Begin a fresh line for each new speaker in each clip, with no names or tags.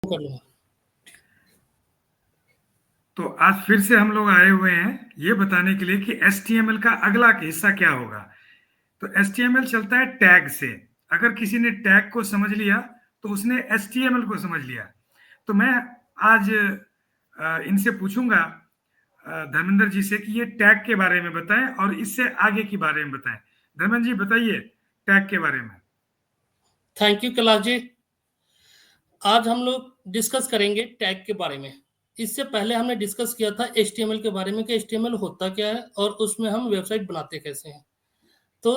कर लूंगा।
तो आज फिर से हम लोग आए हुए हैं ये बताने के लिए कि HTML का अगला हिस्सा क्या होगा। तो HTML चलता है टैग से। अगर किसी ने टैग को समझ लिया तो उसने HTML को समझ लिया। तो मैं आज इनसे पूछूंगा, धर्मेंद्र जी से, कि ये टैग के बारे में बताएं और इससे आगे के बारे में बताएं। धर्मेंद्र जी बताइए टैग के बारे में।
Thank you Kailash ji. आज हम लोग डिस्कस करेंगे टैग के बारे में। इससे पहले हमने डिस्कस किया था HTML के बारे में कि HTML होता क्या है और उसमें हम वेबसाइट बनाते कैसे हैं। तो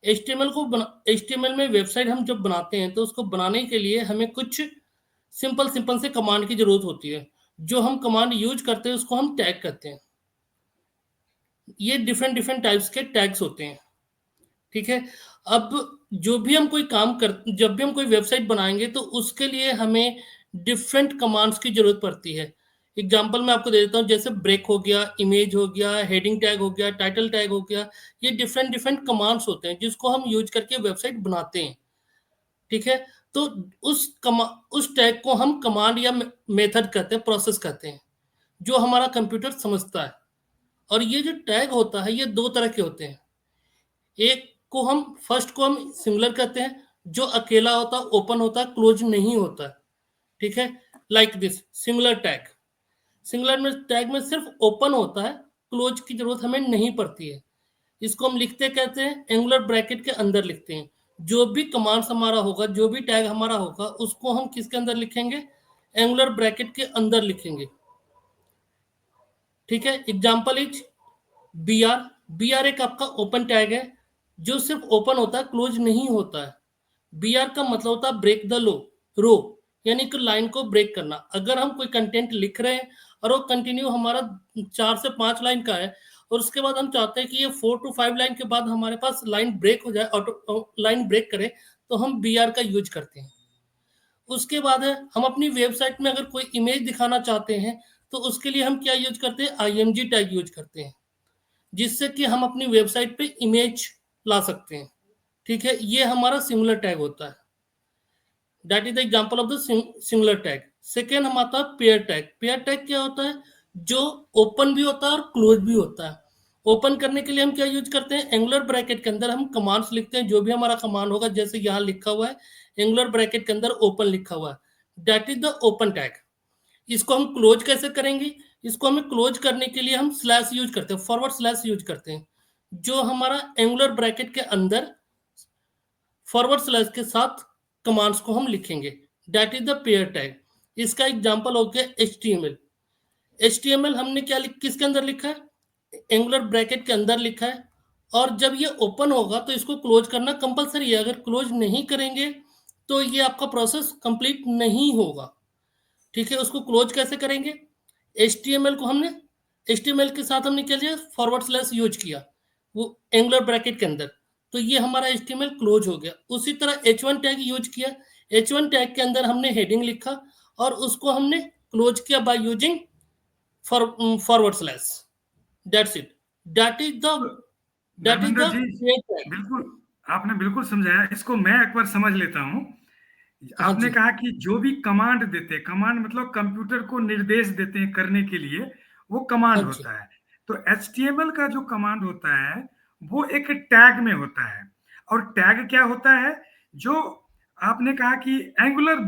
HTML में वेबसाइट हम जब बनाते हैं तो उसको बनाने के लिए हमें कुछ सिंपल से कमांड की जरूरत होती है। जो हम कमांड यूज करते हैं उसको हम टैग कहते हैं। ये डिफरेंट टाइप्स के टैग्स होते हैं। ठीक है। अब जब भी हम कोई वेबसाइट बनाएंगे तो उसके लिए हमें डिफरेंट कमांड्स की जरूरत पड़ती है। एग्जांपल मैं आपको दे देता हूँ, जैसे ब्रेक हो गया, इमेज हो गया, हेडिंग टैग हो गया, टाइटल टैग हो गया। ये डिफरेंट कमांड्स होते हैं जिसको हम यूज करके वेबसाइट बनाते हैं। ठीक है। तो उस टैग को हम कमांड या मेथड कहते हैं, प्रोसेस कहते हैं, जो हमारा कंप्यूटर समझता है। और ये जो टैग होता है ये दो तरह के होते हैं। फर्स्ट को हम सिंगुलर कहते हैं, जो अकेला होता है, ओपन होता है, क्लोज नहीं होता। ठीक है। Like this singular tag. Singular में टैग में सिर्फ ओपन होता है, क्लोज की जरूरत हमें नहीं पड़ती है। इसको हम लिखते कहते हैं एंगुलर ब्रैकेट के अंदर लिखते हैं। जो भी कमांड्स हमारा होगा, जो भी टैग हमारा होगा, उसको हम किसके अंदर लिखेंगे? एंगुलर ब्रैकेट के अंदर लिखेंगे। ठीक है। Example is BR। BR एक आपका ओपन टैग है जो सिर्फ ओपन होता है, क्लोज नहीं होता है। BR का मतलब होता है ब्रेक द रो, यानी कि लाइन को ब्रेक करना। अगर हम कोई कंटेंट लिख रहे हैं और वो कंटिन्यू हमारा 4 से 5 लाइन का है और उसके बाद हम चाहते हैं कि ये 4 to 5 लाइन के बाद हमारे पास लाइन ब्रेक हो जाए, ऑटो लाइन ब्रेक करे, तो हम BR का यूज करते हैं। उसके बाद है, हम अपनी वेबसाइट में अगर कोई इमेज दिखाना चाहते हैं तो उसके लिए हम क्या यूज करते हैं? IMG टैग यूज करते हैं, जिससे कि हम अपनी वेबसाइट पे इमेज ला सकते हैं। ठीक है। ये हमारा सिंगुलर टैग होता है। That is the example of the singular tag. Second हम आता है पेयर टैग। पेयर टैग क्या होता है? जो ओपन भी होता है और क्लोज भी होता है। ओपन करने के लिए हम क्या यूज करते हैं? एंगुलर ब्रैकेट के अंदर हम कमांड्स लिखते हैं। जो भी हमारा कमांड होगा, जैसे यहाँ लिखा हुआ है एंगुलर ब्रैकेट के अंदर ओपन लिखा हुआ है, that is the open tag. इसको हम क्लोज कैसे करेंगे? इसको हमें क्लोज करने के लिए हम स्लैश यूज करते हैं, फॉरवर्ड स्लैश यूज करते हैं, जो हमारा एंगुलर ब्रैकेट के अंदर फॉरवर्ड स्लैश के साथ कमांड्स को हम लिखेंगे। That is the pair tag. इसका एग्जांपल हो गया HTML। HTML हमने किसके अंदर लिखा है? एंगुलर ब्रैकेट के अंदर लिखा है। और जब ये ओपन होगा तो इसको क्लोज करना कंपलसरी है। अगर क्लोज नहीं करेंगे तो ये आपका प्रोसेस कंप्लीट नहीं होगा। ठीक है। उसको क्लोज कैसे करेंगे? HTML के साथ हमने क्या लिया? फॉरवर्ड स्लैश यूज किया, वो एंगुलर ब्रैकेट के अंदर, तो ये हमारा HTML क्लोज हो गया। उसी तरह H1 टैग यूज किया। H1 टैग के अंदर हमने हेडिंग लिखा और उसको हमने क्लोज किया by using forward slash. That's it. That is the that is
Dharmendra
the
जी,
टैग।
बिल्कुल आपने बिल्कुल समझाया। इसको मैं एक बार समझ लेता हूँ।
हाँ
आपने
जी।
कहा कि जो भी कमांड देते हैं, कमांड मतलब कंप्यूटर को निर्देश देते हैं करने के लिए, वो
हाँ
कमांड
जी।
होता है। तो HTML का जो कमांड होता है वो एक टैग में होता है। और टैग क्या होता है? जो आपने कहा कि एंगुलर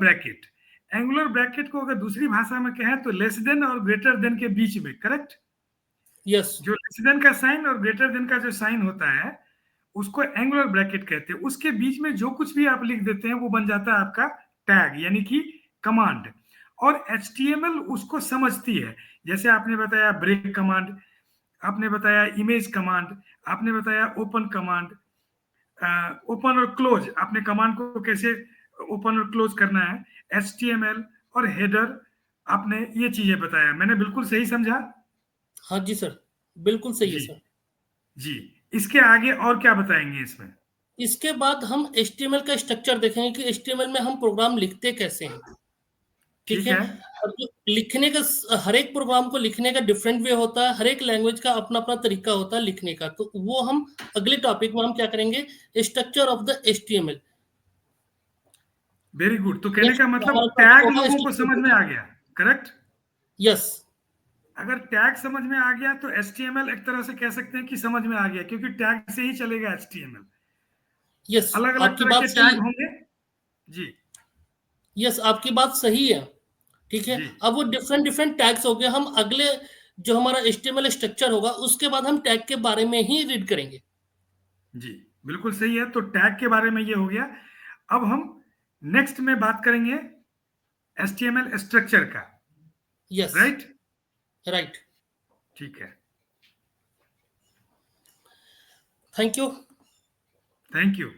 ब्रैकेट को अगर दूसरी भाषा में कहें तो लेस देन और ग्रेटर देन के बीच में, करेक्ट?
यस।
जो लेस देन का साइन और ग्रेटर देन का जो साइन होता है उसको एंगुलर ब्रैकेट कहते हैं। उसके बीच में जो कुछ भी आप लिख देते हैं वो बन जाता है आपका टैग, यानी कि कमांड। और HTML उसको समझती है। जैसे आपने बताया ब्रेक कमांड, आपने बताया इमेज कमांड, आपने बताया ओपन कमांड, ओपन और क्लोज, आपने कमांड को कैसे ओपन और क्लोज करना है, HTML और हेडर, आपने ये चीजें बताया। मैंने बिल्कुल सही समझा?
हाँ जी सर, बिल्कुल सही है
जी
सर।
जी। इसके आगे और क्या बताएंगे इसमें?
इसके बाद हम HTML का स्ट्रक्चर देखेंगे कि HTML में हम प्रोग्राम लिखते कैसे हैं। ठीक
ठीक
है।
है।
और जो लिखने का, हर एक प्रोग्राम को लिखने का डिफरेंट वे होता है। हर एक लैंग्वेज का अपना अपना तरीका होता है लिखने का। तो वो हम अगले टॉपिक में हम क्या करेंगे? Structure of the HTML।
Very good. तो कहने
नेक्स्ट
का मतलब
हमारा टॉपिक
टैग
होगा
लोगों को समझ में
HTML।
आ गया, करेक्ट?
यस
अगर टैग समझ में आ गया तो HTML एक तरह से कह सकते हैं कि समझ में आ गया, क्योंकि टैग से ही चलेगा HTML।
यस
अलग अलग
आपकी
तरह
बात
के
सही
टैग
है।
होंगे। जी
यस आपकी बात सही है। ठीक है,
जी
अब वो डिफरेंट डिफरेंट टैग्स हो गए। हम अगले जो हमारा HTML स्ट्रक्चर होगा उसके बाद हम टैग के बारे में ही रीड करेंगे।
जी, बिल्कुल सही है। तो टैग के बारे में ये हो गया। अब हम नेक्स्ट में बात करेंगे HTML स्ट्रक्चर का,
यस
राइट?
राइट।
ठीक है,
थैंक यू।
Thank you.